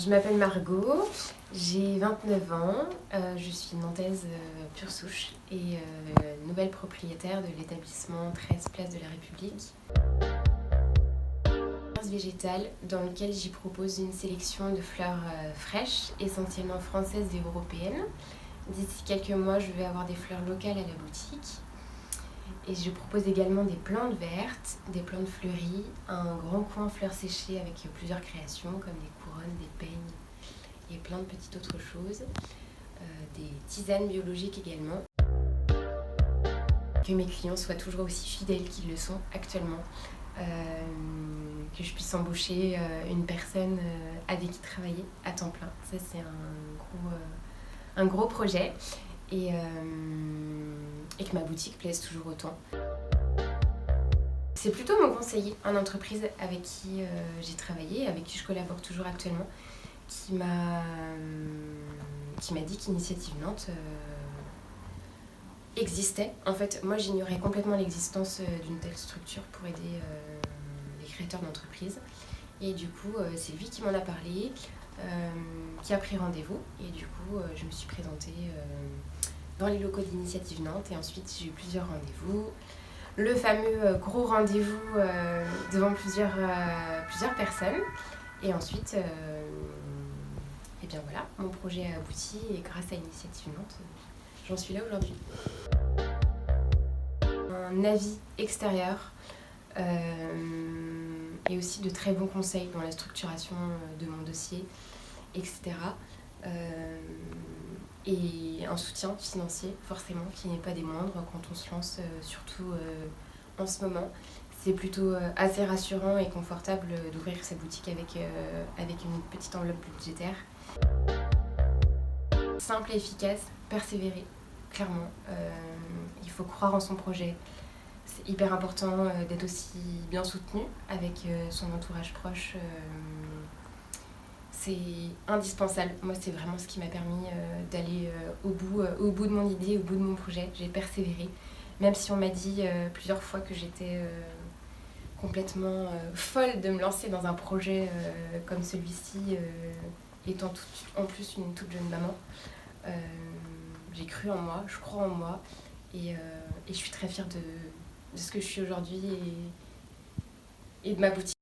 Je m'appelle Margot, j'ai 29 ans, je suis nantaise pure souche et nouvelle propriétaire de l'établissement 13 Place de la République. Végétale dans lequel j'y propose une sélection de fleurs fraîches, essentiellement françaises et européennes. D'ici quelques mois, je vais avoir des fleurs locales à la boutique. Et je propose également des plantes vertes, des plantes fleuries, un grand coin fleurs séchées avec plusieurs créations comme des couronnes, des peignes et plein de petites autres choses. Des tisanes biologiques également. Que mes clients soient toujours aussi fidèles qu'ils le sont actuellement. Que je puisse embaucher une personne avec qui travailler à temps plein. Ça, c'est un gros projet. Et que ma boutique plaise toujours autant. C'est plutôt mon conseiller en entreprise avec qui j'ai travaillé, avec qui je collabore toujours actuellement, qui m'a dit qu'Initiative Nantes existait. En fait, moi j'ignorais complètement l'existence d'une telle structure pour aider les créateurs d'entreprise. Et du coup, c'est lui qui m'en a parlé, qui a pris rendez-vous. Et du coup, je me suis présentée dans les locaux d'Initiative Nantes. Et ensuite, j'ai eu plusieurs rendez-vous. Le fameux gros rendez-vous devant plusieurs personnes. Et ensuite, et bien voilà, mon projet a abouti. Et grâce à Initiative Nantes, j'en suis là aujourd'hui. Un avis extérieur et aussi de très bons conseils dans la structuration de mon dossier, etc. Et un soutien financier, forcément, qui n'est pas des moindres quand on se lance, surtout en ce moment. C'est plutôt assez rassurant et confortable d'ouvrir sa boutique avec une petite enveloppe budgétaire. Simple et efficace, persévérer, clairement. Il faut croire en son projet. C'est hyper important d'être aussi bien soutenu avec son entourage proche. C'est indispensable. Moi, c'est vraiment ce qui m'a permis d'aller au bout de mon idée, au bout de mon projet. J'ai persévéré. Même si on m'a dit plusieurs fois que j'étais complètement folle de me lancer dans un projet comme celui-ci, étant en plus une toute jeune maman. J'ai cru en moi, je crois en moi et je suis très fière de ce que je suis aujourd'hui et de ma boutique.